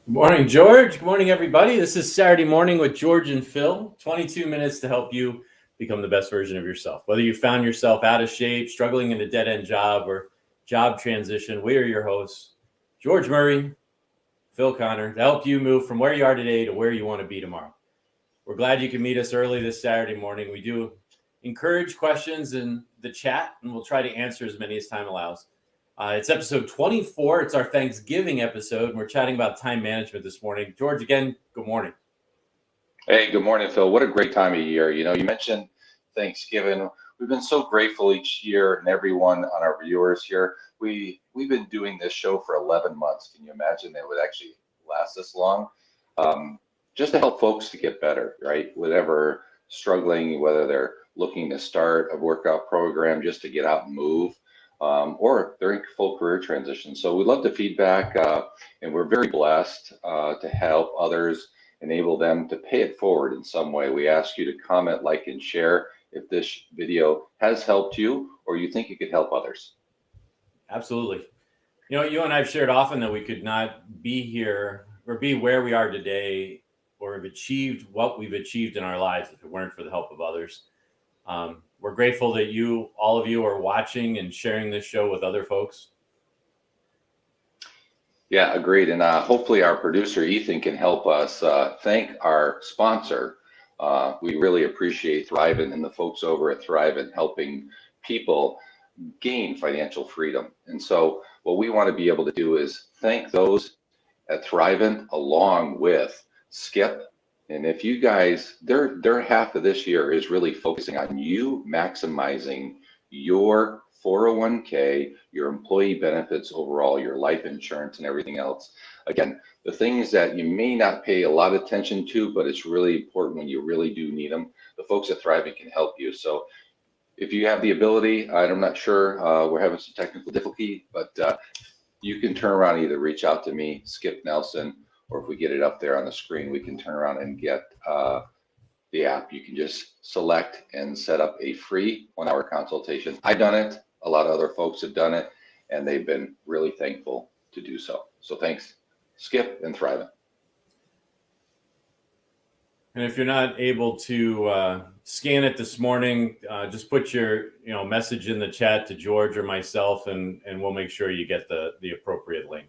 Good morning, George. Good morning, everybody. This is Saturday Morning with George and Phil. 22 minutes to help you become the best version of yourself. Whether you found yourself out of shape, struggling in a dead end job, or job transition, we are your hosts, George Murray, Phil Connor, to help you move from where you are today to where you want to be tomorrow. We're glad you can meet us early this Saturday morning. We do encourage questions in the chat, and we'll try to answer as many as time allows. It's episode 24. It's our Thanksgiving episode, and we're chatting about time management this morning. George, again, good morning. Hey, good morning, Phil. What a great time of year. You mentioned Thanksgiving. We've been so grateful each year, and everyone on our viewers here. We've been doing this show for 11 months. Can you imagine that it would actually last this long? Just to help folks to get better, right? Whatever struggling, whether they're looking to start a workout program just to get out and move, or they're in full career transition. So we love the feedback, and we're very blessed to help others, enable them to pay it forward in some way. We ask you to comment, like, and share if this video has helped you or you think it could help others. Absolutely. You and I have shared often that we could not be here or be where we are today or have achieved what we've achieved in our lives if it weren't for the help of others. We're grateful that all of you are watching and sharing this show with other folks. Yeah, agreed. And hopefully our producer, Ethan, can help us thank our sponsor. We really appreciate Thrivent and the folks over at Thrivent helping people gain financial freedom. And so what we want to be able to do is thank those at Thrivent along with Skip. And if you guys, their half of this year is really focusing on you maximizing your 401k, your employee benefits overall, your life insurance and everything else. Again, the things that you may not pay a lot of attention to, but it's really important when you really do need them. The folks at Thrivent can help you. So if you have the ability, I'm not sure, we're having some technical difficulty, but you can turn around, either reach out to me, Skip Nelson, or if we get it up there on the screen, we can turn around and get the app. You can just select and set up a free 1-hour consultation. I've done it. A lot of other folks have done it, and they've been really thankful to do so. So thanks, Skip and Thrivent. And if you're not able to scan it this morning, just put your message in the chat to George or myself, and we'll make sure you get the appropriate link.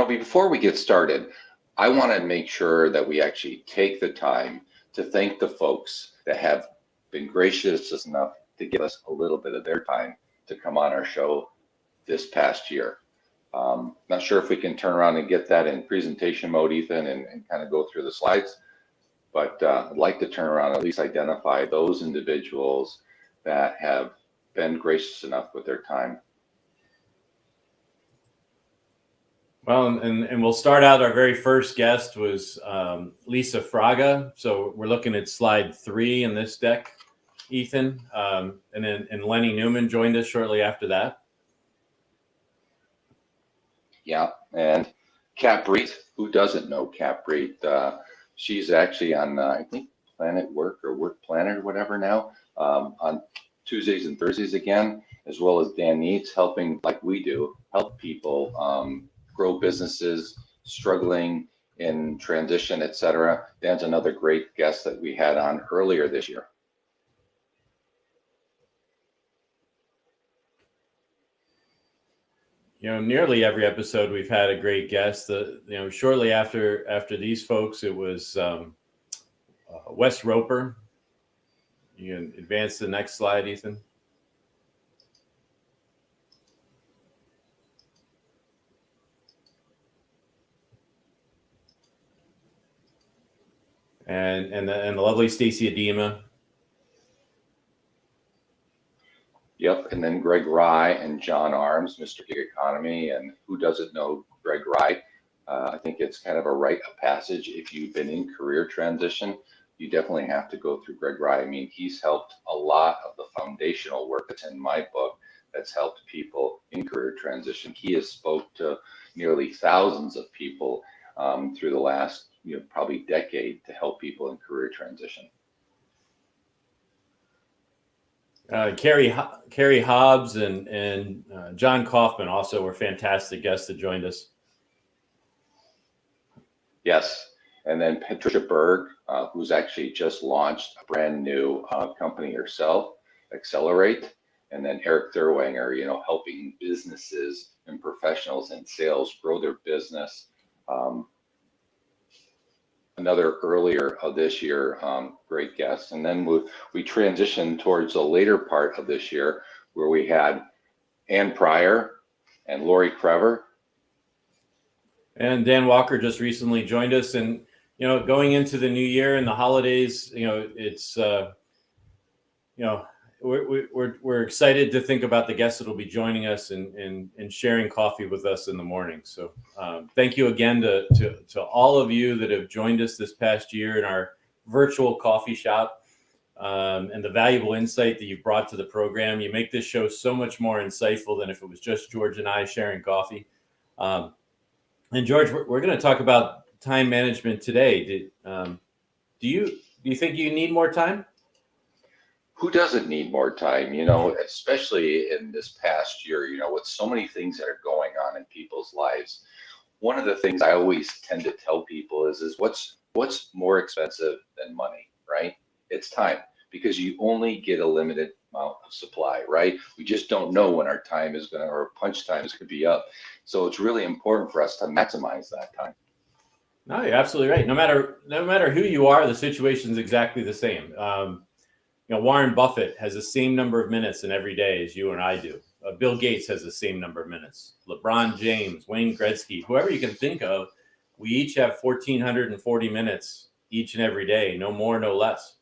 Before we get started, I want to make sure that we actually take the time to thank the folks that have been gracious enough to give us a little bit of their time to come on our show this past year. Not sure if we can turn around and get that in presentation mode, Ethan, and kind of go through the slides, but I'd like to turn around and at least identify those individuals that have been gracious enough with their time. Well, and we'll start out. Our very first guest was Lisa Fraga. So we're looking at slide 3 in this deck, Ethan. And Lenny Newman joined us shortly after that. Yeah, and Cap Reed, who doesn't know Cap Reed? She's actually on, I think, Planet Work or Work Planet or whatever now, on Tuesdays and Thursdays again, as well as Dan Needs, helping, like we do, help people grow businesses, struggling in transition, etc. Dan's another great guest that we had on earlier this year. Nearly every episode we've had a great guest. Shortly after these folks, it was Wes Roper. You can advance to the next slide, Ethan. And the lovely Stacy Adema. Yep, and then Greg Rye and John Arms, Mr. Gig Economy, and who doesn't know Greg Rye? I think it's kind of a rite of passage. If you've been in career transition, you definitely have to go through Greg Rye. I mean, he's helped a lot of the foundational work that's in my book that's helped people in career transition. He has spoke to nearly thousands of people through the last probably decade to help people in career transition. Carrie Hobbs and John Kaufman also were fantastic guests that joined us. Yes. And then Patricia Berg, who's actually just launched a brand new company herself, Accelerate. And then Eric Thurwanger, helping businesses and professionals in sales grow their business. Another earlier of this year, great guest. And then we transitioned towards the later part of this year where we had Ann Pryor and Lori Crever. And Dan Walker just recently joined us. And, going into the new year and the holidays, it's, we're excited to think about the guests that will be joining us and sharing coffee with us in the morning. So thank you again to all of you that have joined us this past year in our virtual coffee shop, and the valuable insight that you've brought to the program. You make this show so much more insightful than if it was just George and I sharing coffee. And George, we're going to talk about time management today. Do you think you need more time? Who doesn't need more time, especially in this past year, with so many things that are going on in people's lives. One of the things I always tend to tell people is what's more expensive than money, right? It's time, because you only get a limited amount of supply, right? We just don't know when our time is or punch time is going to be up. So it's really important for us to maximize that time. No, you're absolutely right. No matter who you are, the situation is exactly the same. Warren Buffett has the same number of minutes in every day as you and I do. Bill Gates has the same number of minutes. LeBron James, Wayne Gretzky, whoever you can think of, we each have 1,440 minutes each and every day, no more, no less.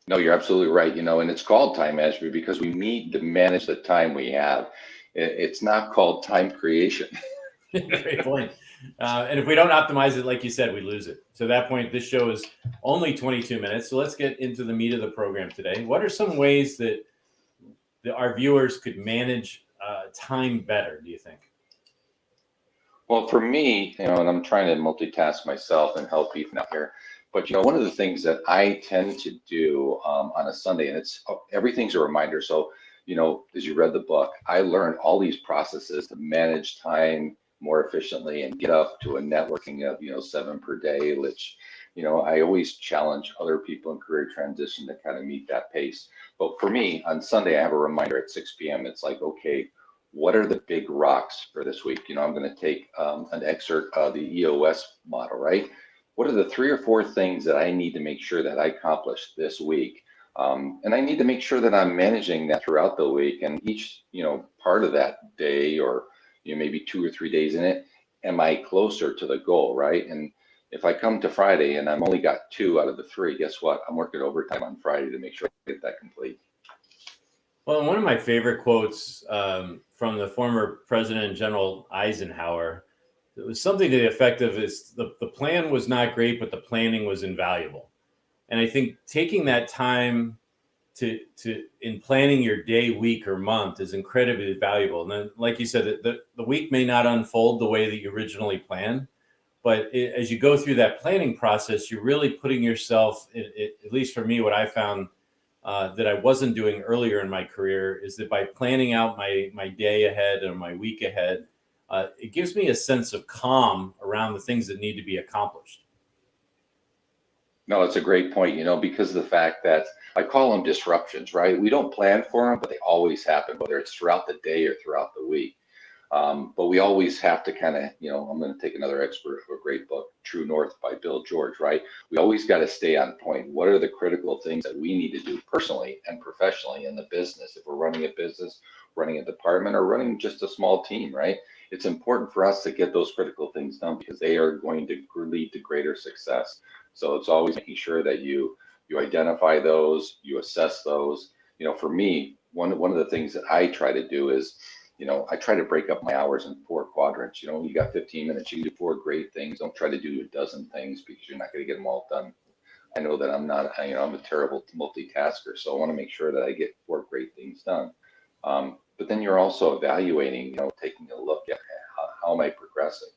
No, you're absolutely right. And it's called time management because we need to manage the time we have. It's not called time creation. Great point. And if we don't optimize it, like you said, we lose it. So at that point, this show is only 22 minutes. So let's get into the meat of the program today. What are some ways that our viewers could manage time better, do you think? Well, for me, and I'm trying to multitask myself and help Ethan out here, but one of the things that I tend to do on a Sunday, and everything's a reminder. So, as you read the book, I learned all these processes to manage time more efficiently and get up to a networking of 7 per day, which I always challenge other people in career transition to kind of meet that pace. But for me, on Sunday, I have a reminder at 6 p.m. It's like, okay, what are the big rocks for this week? I'm going to take an excerpt of the EOS model, right? What are the 3 or 4 things that I need to make sure that I accomplish this week? And I need to make sure that I'm managing that throughout the week, and each, part of that day, or maybe 2 or 3 days in it, am I closer to the goal, right? And if I come to Friday and I've only got 2 out of the 3, guess what? I'm working overtime on Friday to make sure I get that complete. Well, one of my favorite quotes from the former President General Eisenhower, it was something to the effect of is the plan was not great, but the planning was invaluable. And I think taking that time to in planning your day, week, or month is incredibly valuable. And then, like you said, the week may not unfold the way that you originally planned, but as you go through that planning process, you're really putting yourself, at least for me, what I found that I wasn't doing earlier in my career is that by planning out my day ahead or my week ahead, it gives me a sense of calm around the things that need to be accomplished. No, that's a great point, because of the fact that I call them disruptions, right? We don't plan for them, but they always happen, whether it's throughout the day or throughout the week. But we always have to kind of, I'm going to take another expert for a great book, True North by Bill George, right? We always got to stay on point. What are the critical things that we need to do personally and professionally in the business? If we're running a business, running a department, or running just a small team, right? It's important for us to get those critical things done because they are going to lead to greater success. So it's always making sure that you identify those, you assess those. For me, one of the things that I try to do is, I try to break up my hours in 4 quadrants. You got 15 minutes, you can do 4 great things. Don't try to do a dozen things because you're not going to get them all done. I know that I'm not, I'm a terrible multitasker. So I want to make sure that I get 4 great things done. But then you're also evaluating, taking a look at how am I progressing?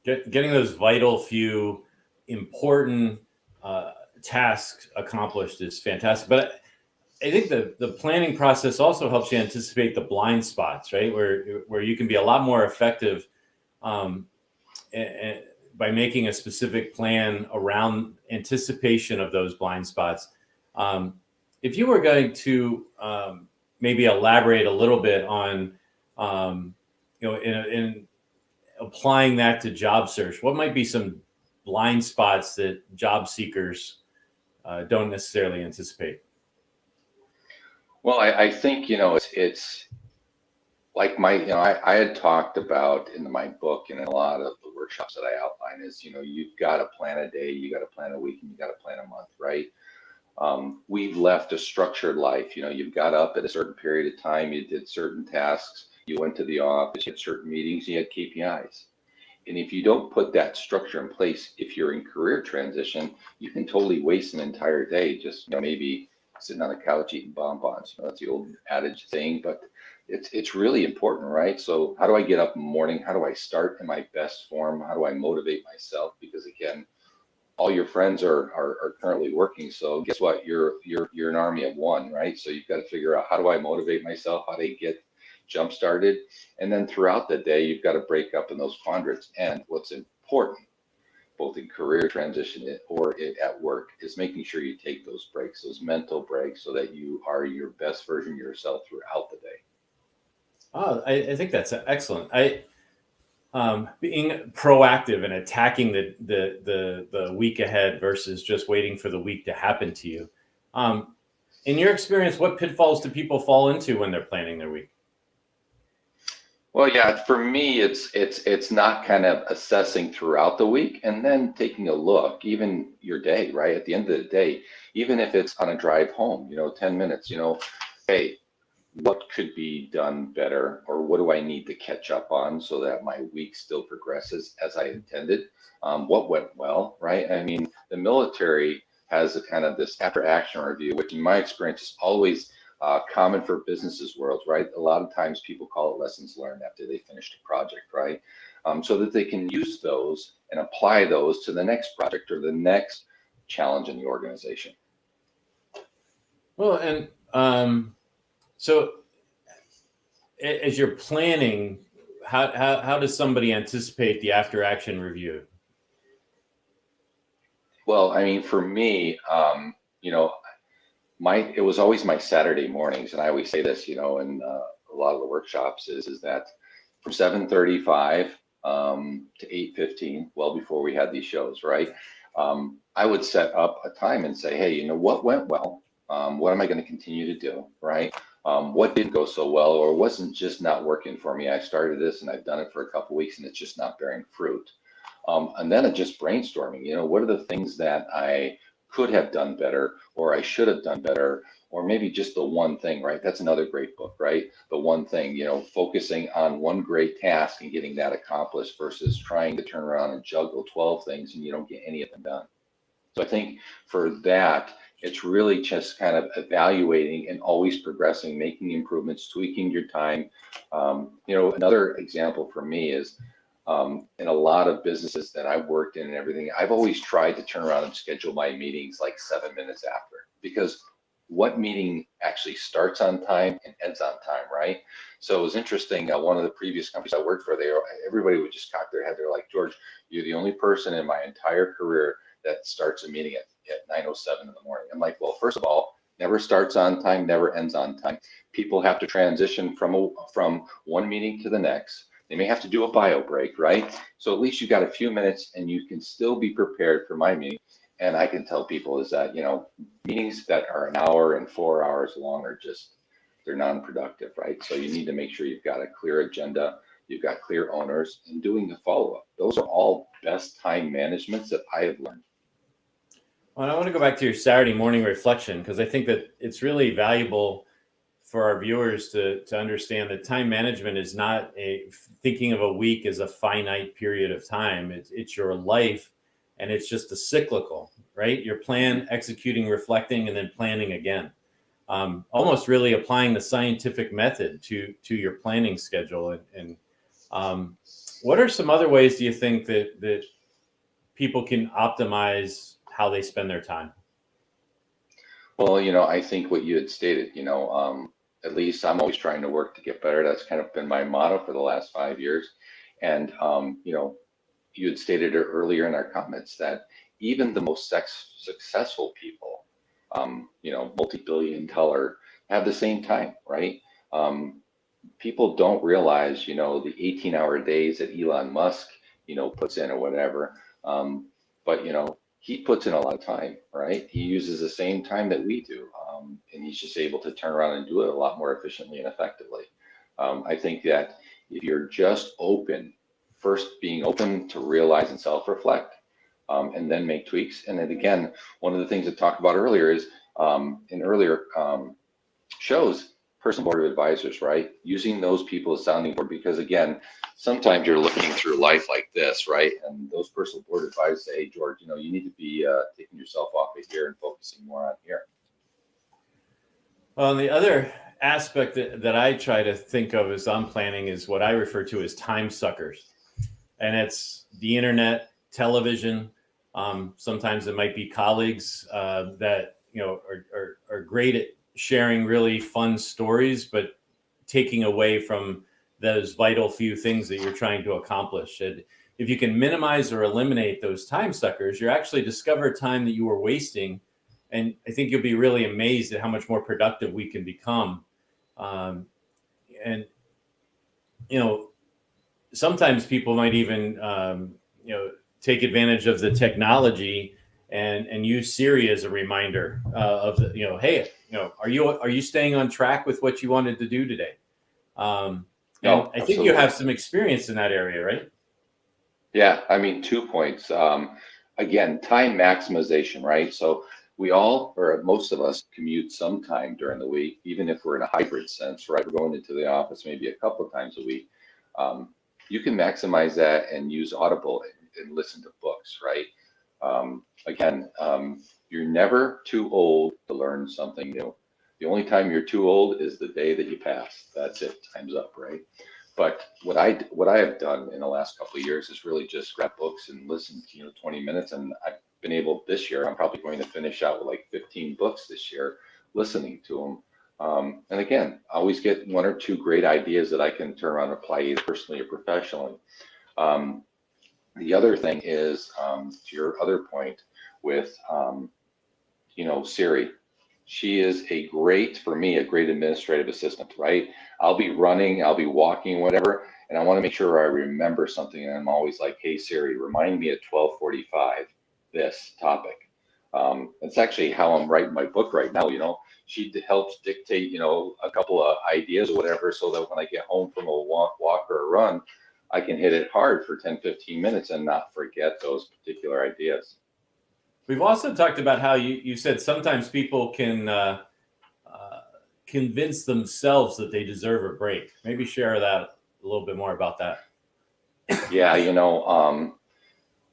Getting those vital few important tasks accomplished is fantastic. But I think the planning process also helps you anticipate the blind spots, right? Where you can be a lot more effective um, by making a specific plan around anticipation of those blind spots. Um, if you were going to maybe elaborate a little bit on, in applying that to job search, what might be some blind spots that job seekers don't necessarily anticipate? Well, I think, it's like I had talked about in my book and in a lot of the workshops that I outline is, you've got to plan a day, you got to plan a week, and you got to plan a month, right? We've left a structured life. You've got up at a certain period of time, you did certain tasks, you went to the office, you had certain meetings, you had KPIs. And if you don't put that structure in place, if you're in career transition, you can totally waste an entire day just, maybe sitting on the couch eating bonbons. That's the old adage thing, but it's really important, right? So how do I get up in the morning? How do I start in my best form? How do I motivate myself? Because again, all your friends are currently working. So guess what? You're an army of one, right? So you've got to figure out, how do I motivate myself? How do I get jump started? And then throughout the day, you've got to break up in those quadrants. And what's important, both in career transition or at work, is making sure you take those breaks, those mental breaks, so that you are your best version of yourself throughout the day. Oh, I think that's excellent. Being proactive and attacking the week ahead versus just waiting for the week to happen to you. In your experience, what pitfalls do people fall into when they're planning their week? Well, yeah, for me, it's not kind of assessing throughout the week and then taking a look, even your day, right? At the end of the day, even if it's on a drive home, 10 minutes, hey, what could be done better, or what do I need to catch up on so that my week still progresses as I intended? What went well, right? I mean, the military has a kind of this after action review, which in my experience is always common for businesses worlds, right? A lot of times people call it lessons learned after they finished a project, right? So that they can use those and apply those to the next project or the next challenge in the organization. Well, and so as you're planning, how does somebody anticipate the after action review? Well, I mean, for me, it was always my Saturday mornings, and I always say this, in a lot of the workshops is that from 7:35 to 8:15, well before we had these shows, right? I would set up a time and say, hey, what went well? What am I going to continue to do, right? What didn't go so well, or wasn't just not working for me? I started this and I've done it for a couple of weeks and it's just not bearing fruit. And then just brainstorming, what are the things that I could have done better, or I should have done better, or maybe just the one thing, right? That's another great book, right? The one thing, focusing on one great task and getting that accomplished versus trying to turn around and juggle 12 things and you don't get any of them done. So I think for that, it's really just kind of evaluating and always progressing, making improvements, tweaking your time. Another example for me is in a lot of businesses that I've worked in and everything, I've always tried to turn around and schedule my meetings like 7 minutes after, because what meeting actually starts on time and ends on time, right? So it was interesting. One of the previous companies I worked for, everybody would just cock their head. They're like, George, you're the only person in my entire career that starts a meeting at 9:07 in the morning. I'm like, well, first of all, never starts on time, never ends on time. People have to transition from one meeting to the next. They may have to do a bio break, right? So at least you got a few minutes and you can still be prepared for my meeting. And I can tell people is that, meetings that are an hour and 4 hours long are they're non-productive, right? So you need to make sure you've got a clear agenda, you've got clear owners, and doing the follow-up. Those are all best time managements that I have learned. Well, I want to go back to your Saturday morning reflection, because I think that it's really valuable for our viewers to understand that time management is not thinking of a week as a finite period of time. It's your life, and it's just a cyclical, right? Your plan, executing, reflecting, and then planning again. Almost really applying the scientific method to your planning schedule. And what are some other ways do you think that people can optimize how they spend their time? Well, I think what you had stated, at least I'm always trying to work to get better. That's kind of been my motto for the last 5 years. And, you had stated it earlier in our comments that even the most successful people, multi-billion dollar, have the same time, right? Um, People don't realize, the 18-hour days that Elon Musk, puts in or whatever. But, he puts in a lot of time, right? He uses the same time that we do. And he's just able to turn around and do it a lot more efficiently and effectively. I think that if you're just open, first being open to realize and self-reflect, and then make tweaks. And then again, one of the things I talked about earlier is in earlier shows personal board of advisors, right? Using those people as sounding board, because again, sometimes you're looking through life like this, right? And those personal board advisors say, hey, George, you need to be taking yourself off of here and focusing more on here. Well, and the other aspect that I try to think of as I'm planning is what I refer to as time suckers. And it's the internet, television. Sometimes it might be colleagues that are great at sharing really fun stories, but taking away from those vital few things that you're trying to accomplish. And if you can minimize or eliminate those time suckers, you actually discover time that you were wasting. And I think you'll be really amazed at how much more productive we can become. And sometimes people might even take advantage of the technology and use Siri as a reminder of the, hey, are you staying on track with what you wanted to do today? No, I think you have some experience in that area, right? Yeah, I mean, 2 points. Again, time maximization, right? So we all, or most of us, commute sometime during the week, even if we're in a hybrid sense, right? We're going into the office maybe a couple of times a week. You can maximize that and use Audible and listen to books, right? Again, you're never too old to learn something new. The only time you're too old is the day that you pass. That's it. Time's up, right? But what I have done in the last couple of years is really just grab books and listen to 20 minutes, and I've been able this year. I'm probably going to finish out with like 15 books this year, listening to them. And again, I always get one or two great ideas that I can turn around and apply either personally or professionally. The other thing is to your other point with Siri. She is for me, a great administrative assistant, right? I'll be running, I'll be walking, whatever, and I want to make sure I remember something. And I'm always like, hey, Siri, remind me at 12:45 this topic. It's actually how I'm writing my book right now. She helps dictate, a couple of ideas or whatever, so that when I get home from a walk or a run, I can hit it hard for 10, 15 minutes and not forget those particular ideas. We've also talked about how you said sometimes people can convince themselves that they deserve a break. Maybe share that a little bit more about that. Yeah,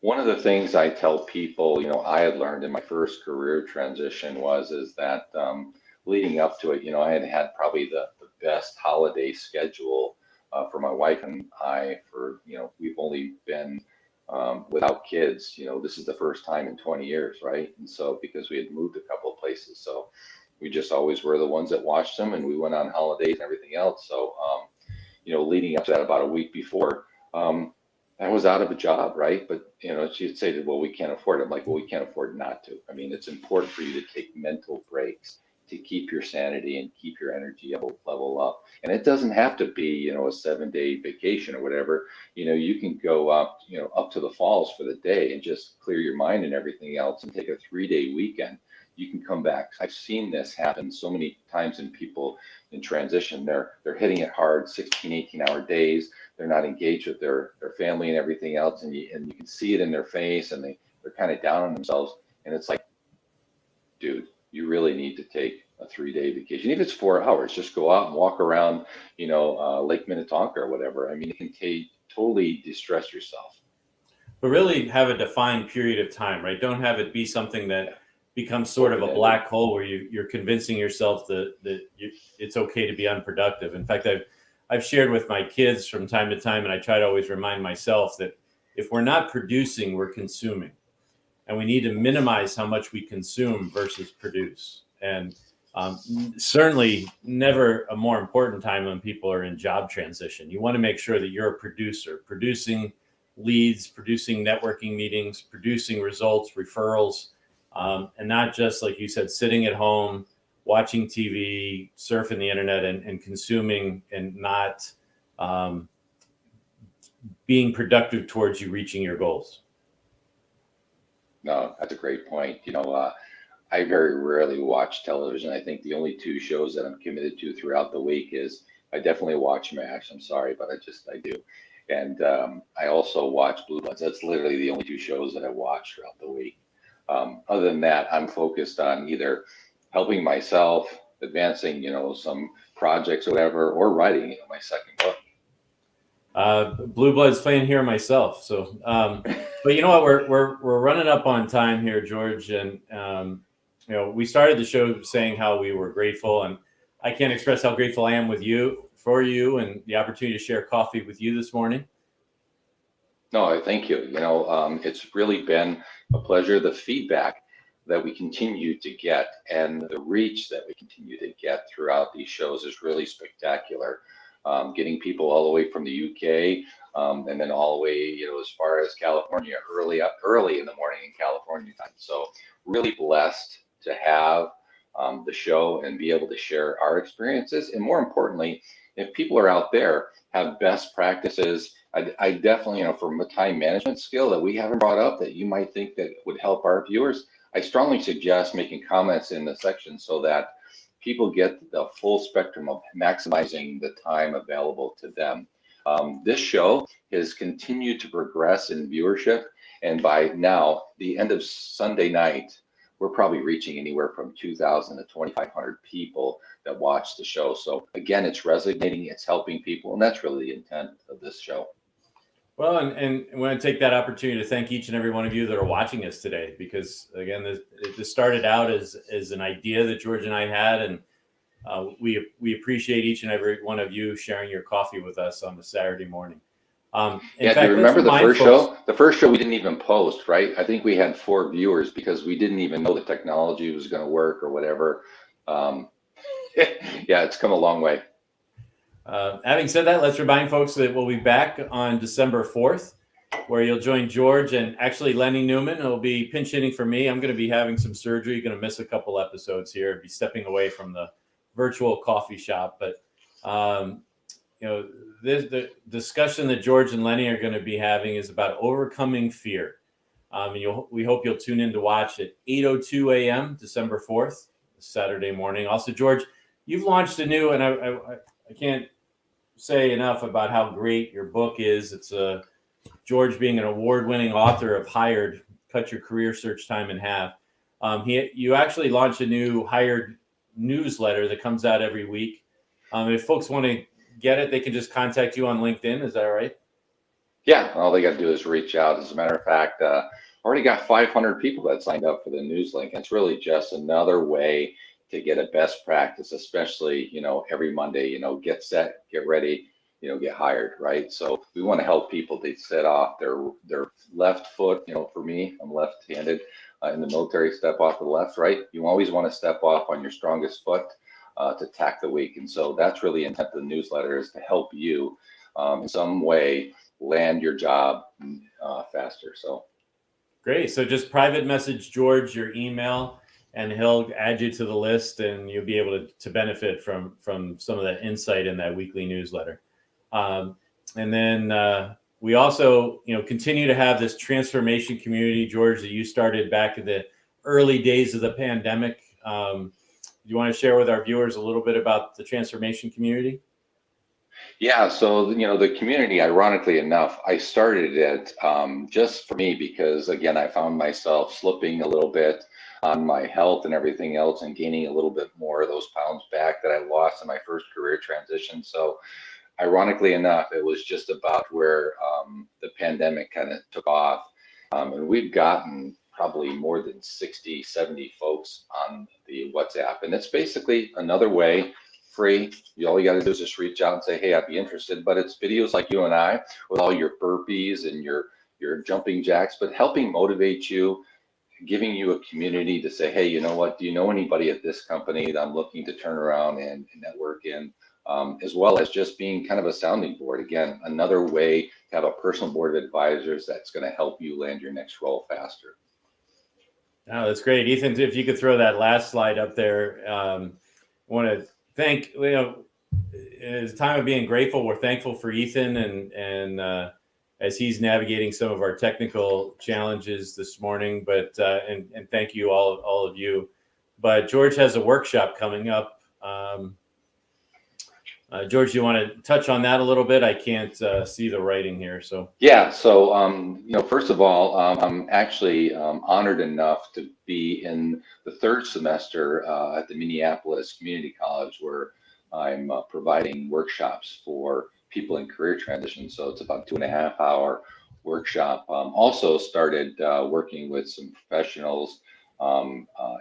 one of the things I tell people, I had learned in my first career transition is that leading up to it, I had probably the best holiday schedule for my wife and I we've only been without kids. This is the first time in 20 years, right? And so because we had moved a couple of places, so we just always were the ones that watched them, and we went on holidays and everything else. So, leading up to that about a week before, I was out of a job, right? But, she'd say, well, we can't afford it. I'm like, well, we can't afford not to. I mean, it's important for you to take mental breaks to keep your sanity and keep your energy level up. And it doesn't have to be, a 7-day vacation or whatever. You can go up, up to the falls for the day and just clear your mind and everything else and take a 3-day weekend. You can come back. I've seen this happen so many times in people in transition. They're hitting it hard, 16, 18-hour days. They're not engaged with their family and everything else. And you can see it in their face, and they're kind of down on themselves. And it's like, dude, you really need to take a 3-day vacation. If it's 4 hours, just go out and walk around, Lake Minnetonka or whatever. I mean, it can totally distress yourself. But really have a defined period of time, right? Don't have it be something that becomes sort of a black hole where you're convincing yourself that it's okay to be unproductive. In fact, I've shared with my kids from time to time, and I try to always remind myself that if we're not producing, we're consuming. And we need to minimize how much we consume versus produce. And certainly never a more important time when people are in job transition. You want to make sure that you're a producer, producing leads, producing networking meetings, producing results, referrals, and not just, like you said, sitting at home, watching TV, surfing the internet, and consuming, and not being productive towards you reaching your goals. No, that's a great point. I very rarely watch television. I think the only two shows that I'm committed to throughout the week is I definitely watch MASH. I'm sorry, but I do. And I also watch Blue Bloods. That's literally the only two shows that I watch throughout the week. Other than that, I'm focused on either helping myself, advancing, some projects or whatever, or writing my second book. Blue Bloods fan here myself. So, but you know what? We're running up on time here, George, and we started the show saying how we were grateful, and I can't express how grateful I am for you, and the opportunity to share coffee with you this morning. No, thank you. It's really been a pleasure. The feedback that we continue to get and the reach that we continue to get throughout these shows is really spectacular. Getting people all the way from the UK, and then all the way, as far as California, early in the morning in California time. So really blessed to have the show and be able to share our experiences. And more importantly, if people are out there have best practices, I definitely, from a time management skill that we haven't brought up that you might think that would help our viewers, I strongly suggest making comments in the section so that people get the full spectrum of maximizing the time available to them. This show has continued to progress in viewership, and by now, the end of Sunday night, we're probably reaching anywhere from 2,000 to 2,500 people that watch the show. So again, it's resonating, it's helping people, and that's really the intent of this show. Well, and I want to take that opportunity to thank each and every one of you that are watching us today, because again, this started out as an idea that George and I had, and we appreciate each and every one of you sharing your coffee with us on the Saturday morning. Do you remember the first show? The first show we didn't even post, right? I think we had 4 viewers because we didn't even know the technology was going to work or whatever. Yeah, it's come a long way. Having said that, let's remind folks that we'll be back on December 4th, where you'll join George, and actually Lenny Newman will be pinch hitting for me. I'm going to be having some surgery, going to miss a couple episodes here, be stepping away from the virtual coffee shop. But, the discussion that George and Lenny are going to be having is about overcoming fear. We hope you'll tune in to watch at 8:02 a.m. December 4th, Saturday morning. Also, George, you've launched a new, and I can't say enough about how great your book is. It's George being an award-winning author of Hired, Cut Your Career Search Time in Half. You actually launched a new Hired newsletter that comes out every week. If folks want to get it, they can just contact you on LinkedIn. Is that right? Yeah, all they got to do is reach out. As a matter of fact, already got 500 people that signed up for the news link. It's really just another way to get a best practice, especially, every Monday, get set, get ready, get hired, right? So we want to help people to set off their left foot. For me, I'm left-handed in the military, step off to the left, right? You always want to step off on your strongest foot to attack the weak. And so that's really the intent of the newsletter, is to help you in some way land your job faster. So great. So just private message George your email, and he'll add you to the list, and you'll be able to benefit from some of that insight in that weekly newsletter. And then we also, continue to have this transformation community, George, that you started back in the early days of the pandemic. Do you want to share with our viewers a little bit about the transformation community? Yeah, so the community, ironically enough, I started it just for me because, again, I found myself slipping a little bit on my health and everything else, and gaining a little bit more of those pounds back that I lost in my first career transition. So ironically enough, it was just about where the pandemic kind of took off. And we've gotten probably more than 60, 70 folks on the WhatsApp. And it's basically another way, free. All you got to do is just reach out and say, hey, I'd be interested. But it's videos like you and I with all your burpees and your jumping jacks, but helping motivate you, giving you a community to say, hey, you know what, do you know anybody at this company that I'm looking to turn around and network in, as well as just being kind of a sounding board. Again, another way to have a personal board of advisors that's going to help you land your next role faster. Oh, that's great. Ethan, if you could throw that last slide up there. I want to thank, it's a time of being grateful. We're thankful for Ethan and as he's navigating some of our technical challenges this morning, but and thank you all of you. But George has a workshop coming up. George, you want to touch on that a little bit? I can't see the writing here, so. Yeah, so first of all, I'm actually honored enough to be in the third semester at the Minneapolis Community College, where I'm providing workshops for people in career transition. So it's about 2.5-hour workshop. Also started working with some professionals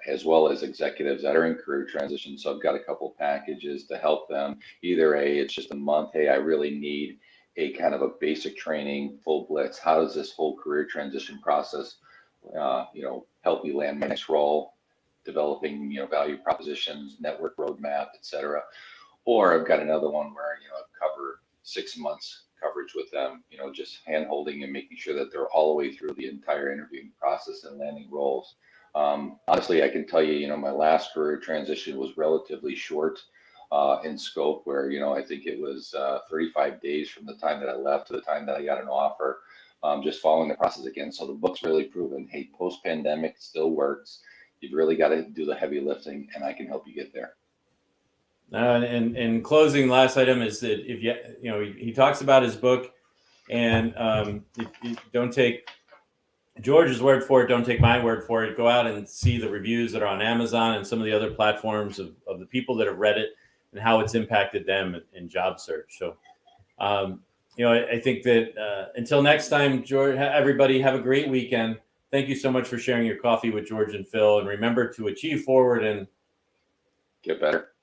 as well as executives that are in career transition. So I've got a couple packages to help them. Either it's just a month, hey, I really need a kind of a basic training, full blitz. How does this whole career transition process, help you land my next role, developing, value propositions, network roadmap, et cetera. Or I've got another one where, I've covered 6 months coverage with them, just hand holding and making sure that they're all the way through the entire interviewing process and landing roles. Honestly, I can tell you, my last career transition was relatively short in scope, where, I think it was 35 days from the time that I left to the time that I got an offer, just following the process again. So the book's really proven, hey, post-pandemic still works. You've really got to do the heavy lifting, and I can help you get there. And in closing, last item is that if he talks about his book, and don't take George's word for it, don't take my word for it. Go out and see the reviews that are on Amazon and some of the other platforms of the people that have read it and how it's impacted them in job search. So, I think that until next time, George, everybody have a great weekend. Thank you so much for sharing your coffee with George and Phil. And remember to achieve forward and get better.